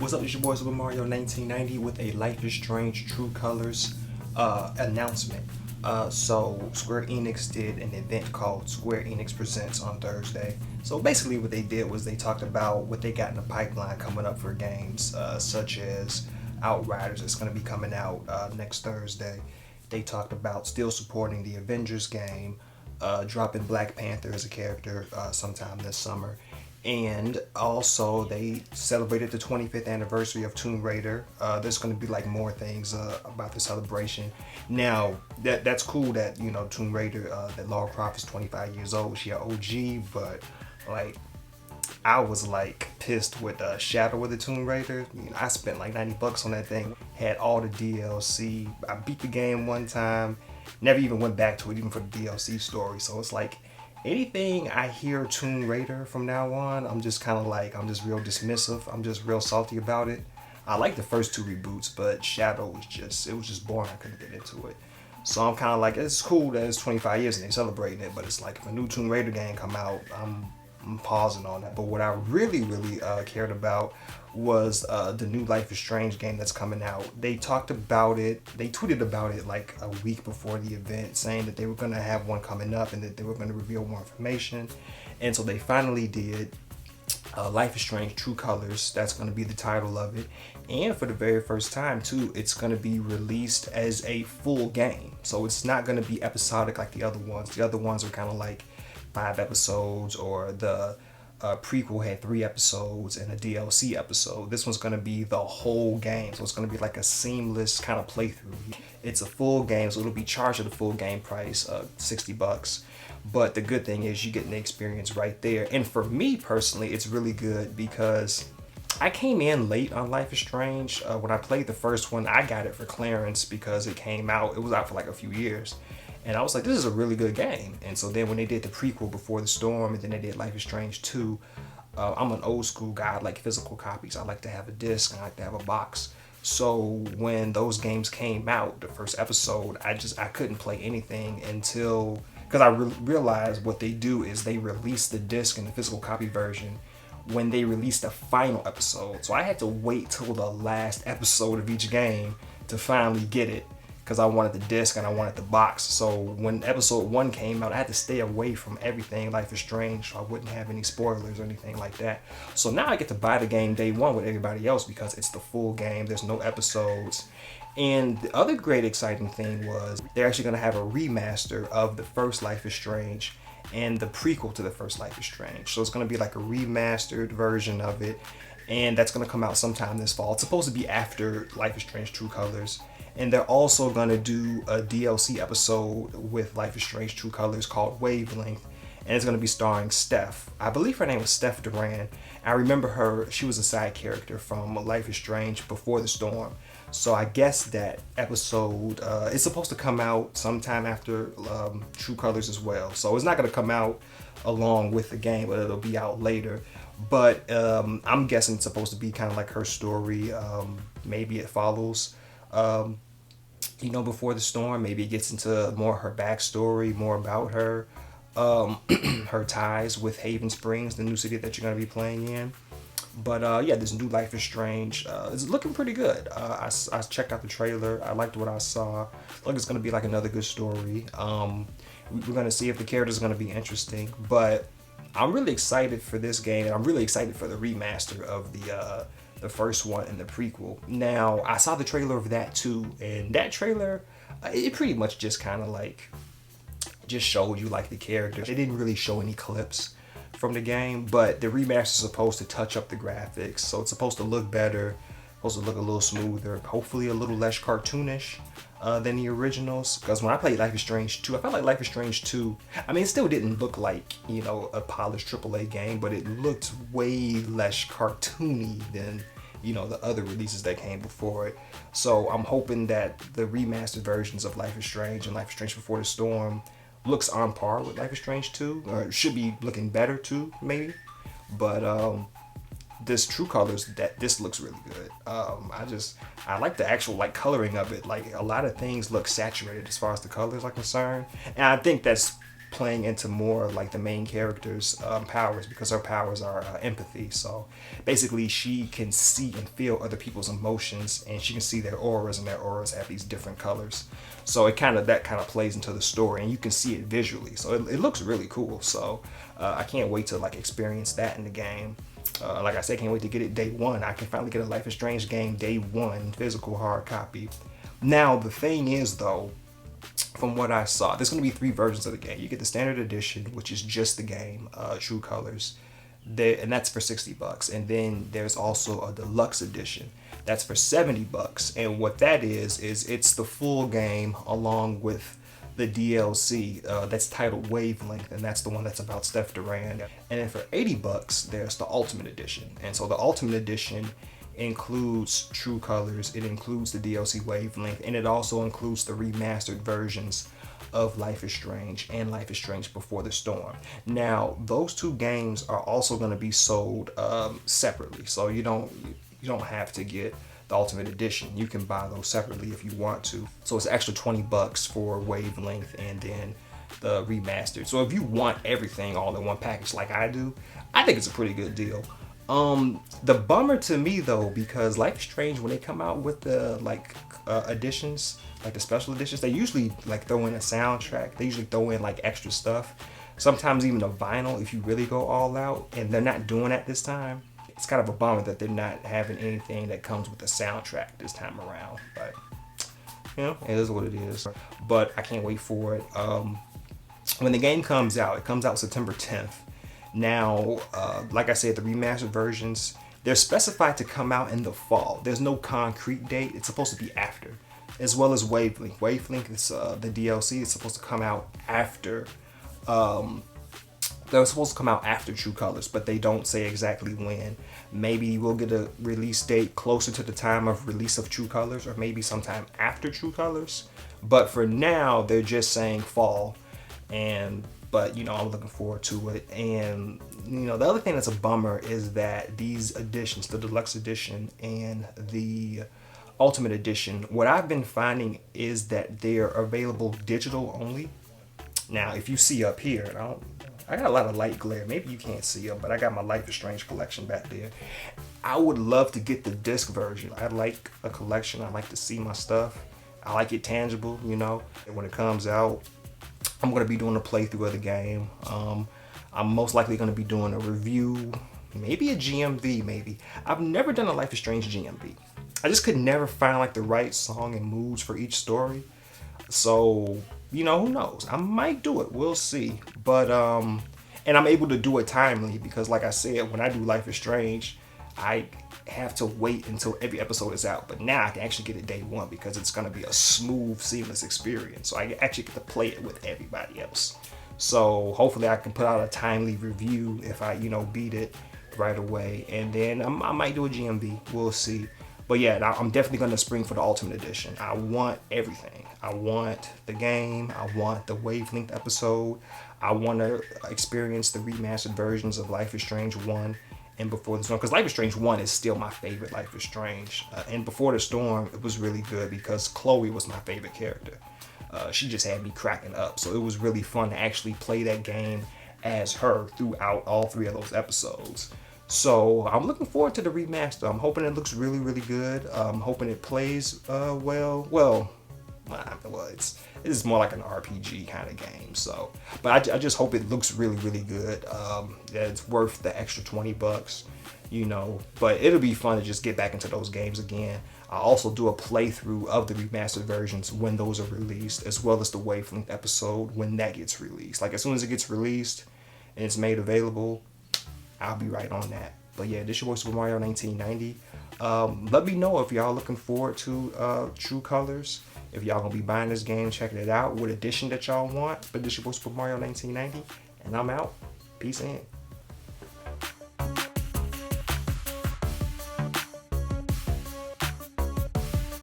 What's up, it's your boy Super Mario 1990 with a Life is Strange True Colors announcement. So Square Enix did an event called Square Enix Presents on Thursday. So basically what they did was they talked about what they got in the pipeline coming up for games, such as Outriders that's going to be coming out next Thursday. They talked about still supporting the Avengers game, dropping Black Panther as a character sometime this summer. And also, they celebrated the 25th anniversary of Tomb Raider. There's going to be like more things about the celebration. Now, that's cool that Tomb Raider, that Lara Croft is 25 years old. She an OG, but like I was like pissed with Shadow of the Tomb Raider. I spent like $90 on that thing. Had all the DLC. I beat the game one time. Never even went back to it, even for the DLC story. So it's like, anything I hear Tomb Raider from now on, I'm just kind of like, I'm just real dismissive. I'm just real salty about it. I like the first two reboots, but Shadow was just boring. I couldn't get into it. So I'm kind of like, it's cool that it's 25 years and they're celebrating it, but it's like if a new Tomb Raider game come out, I'm pausing on that. But what I really cared about was the new Life is Strange game that's coming out. They talked about it, they tweeted about it like a week before the event, saying that they were going to have one coming up and that they were going to reveal more information. And so they finally did. Life is Strange True Colors, that's going to be the title of it. And for the very first time too, it's going to be released as a full game. So it's not going to be episodic like the other ones. The other ones are kind of like 5 episodes, or the prequel had 3 episodes and a DLC episode. This one's going to be the whole game, so it's going to be like a seamless kind of playthrough. It's a full game, so it'll be charged at a full game price of $60. But the good thing is you get the experience right there. And for me personally, it's really good because I came in late on Life is Strange. When I played the first one, I got it for clearance because it came out. It was out for like a few years. And I was like, this is a really good game. And so then when they did the prequel Before the Storm, and then they did Life is Strange 2, I'm an old school guy. I like physical copies. I like to have a disc. I like to have a box. So when those games came out, the first episode, I couldn't play anything until, because I realized what they do is they release the disc and the physical copy version when they release the final episode. So I had to wait till the last episode of each game to finally get it, because I wanted the disc and I wanted the box. So when episode 1 came out, I had to stay away from everything Life is Strange so I wouldn't have any spoilers or anything like that. So now I get to buy the game day one with everybody else because it's the full game. There's no episodes. And the other great exciting thing was they're actually going to have a remaster of the first Life is Strange and the prequel to the first Life is Strange. So it's going to be like a remastered version of it, and that's going to come out sometime this fall. It's supposed to be after Life is Strange True Colors. And they're also going to do a DLC episode with Life is Strange True Colors called Wavelength. And it's going to be starring Steph. I believe her name was Steph Duran. I remember her, she was a side character from Life is Strange Before the Storm. So I guess that episode is supposed to come out sometime after True Colors as well. So it's not going to come out along with the game, but it'll be out later. But I'm guessing it's supposed to be kind of like her story. Maybe it follows Before the Storm. Maybe it gets into more her backstory, more about her, her ties with Haven Springs, the new city that you're going to be playing in. But yeah, this new Life is Strange is looking pretty good. I checked out the trailer. I liked what I saw. Look, it's going to be like another good story. We're going to see if the characters are going to be interesting. But I'm really excited for this game, and I'm really excited for the remaster of the first one and the prequel. Now, I saw the trailer of that too, and that trailer, it pretty much just kind of like, just showed you like the characters. It didn't really show any clips from the game, but the remaster is supposed to touch up the graphics, so it's supposed to look better, supposed to look a little smoother, hopefully a little less cartoonish than the originals. Because when I played Life is Strange 2, I felt like Life is Strange 2, I mean, it still didn't look like, a polished AAA game, but it looked way less cartoony than, the other releases that came before it. So I'm hoping that the remastered versions of Life is Strange and Life is Strange Before the Storm looks on par with Life is Strange 2, or should be looking better too, maybe. But this True Colors, this looks really good. I like the actual like coloring of it. Like a lot of things look saturated as far as the colors are concerned, and I think that's playing into more like the main character's powers, because her powers are empathy. So basically she can see and feel other people's emotions, and she can see their auras, and their auras have these different colors. So it kind of plays into the story, and you can see it visually. So it looks really cool. So I can't wait to like experience that in the game. Like I said, can't wait to get it day one. I can finally get a Life is Strange game day one, physical hard copy. Now the thing is though, from what I saw, there's going to be 3 versions of the game. You get the standard edition, which is just the game, True Colors, and that's for $60. And then there's also a deluxe edition that's for $70. And what that is it's the full game along with the DLC that's titled Wavelength, and that's the one that's about Steph Duran. And then for $80, there's the Ultimate Edition. And so the Ultimate Edition includes True Colors, it includes the DLC Wavelength, and it also includes the remastered versions of Life is Strange and Life is Strange Before the Storm. Now, those 2 games are also going to be sold separately, so you don't have to get the Ultimate Edition. You can buy those separately if you want to. So it's extra $20 for Wavelength and then the remastered. So if you want everything all in one package like I do, I think it's a pretty good deal. The bummer to me though, because Life is Strange, when they come out with the editions, like the special editions, they usually like throw in a soundtrack. They usually throw in like extra stuff. Sometimes even a vinyl if you really go all out, and they're not doing that this time. It's kind of a bummer that they're not having anything that comes with a soundtrack this time around. But you know, it is what it is. But I can't wait for it. When the game comes out, it comes out September 10th. Now, like I said, the remastered versions, they're specified to come out in the fall. There's no concrete date. It's supposed to be after, as well as Wavelength. Wavelength is the DLC. It's supposed to come out after. They're supposed to come out after True Colors, but they don't say exactly when. Maybe we'll get a release date closer to the time of release of True Colors, or maybe sometime after True Colors. But for now, they're just saying fall. But you know, I'm looking forward to it. And you know, the other thing that's a bummer is that these editions, the deluxe edition and the Ultimate Edition, what I've been finding is that they're available digital only. Now, if you see up here, and I got a lot of light glare. Maybe you can't see them, but I got my Life is Strange collection back there. I would love to get the disc version. I like a collection. I like to see my stuff. I like it tangible, you know. And when it comes out, I'm going to be doing a playthrough of the game. I'm most likely going to be doing a review, maybe a GMV, maybe. I've never done a Life is Strange GMV. I just could never find like the right song and moods for each story. So, you know, who knows? I might do it. We'll see. But, and I'm able to do it timely because like I said, when I do Life is Strange, I have to wait until every episode is out. But now I can actually get it day one because it's going to be a smooth, seamless experience. So I actually get to play it with everybody else. So hopefully I can put out a timely review if I, you know, beat it right away. And then I might do a GMV. We'll see. But yeah, I'm definitely going to spring for the Ultimate Edition. I want everything. I want the game. I want the Wavelength episode. I want to experience the remastered versions of Life is Strange 1 and Before the Storm. Because Life is Strange 1 is still my favorite Life is Strange. And Before the Storm, it was really good because Chloe was my favorite character. She just had me cracking up. So it was really fun to actually play that game as her throughout all 3 of those episodes. So I'm looking forward to the remaster. I'm hoping it looks really, really good. I'm hoping it plays well. Well, it's more like an RPG kind of game. So, but I just hope it looks really, really good. Yeah, it's worth the extra $20, you know. But it'll be fun to just get back into those games again. I'll also do a playthrough of the remastered versions when those are released, as well as the Wavelength episode when that gets released. Like as soon as it gets released and it's made available, I'll be right on that. But yeah, this your boy Super Mario 1990. Let me know if y'all looking forward to True Colors. If y'all gonna be buying this game, checking it out, what edition that y'all want. But this your boy Super Mario 1990, and I'm out. Peace in.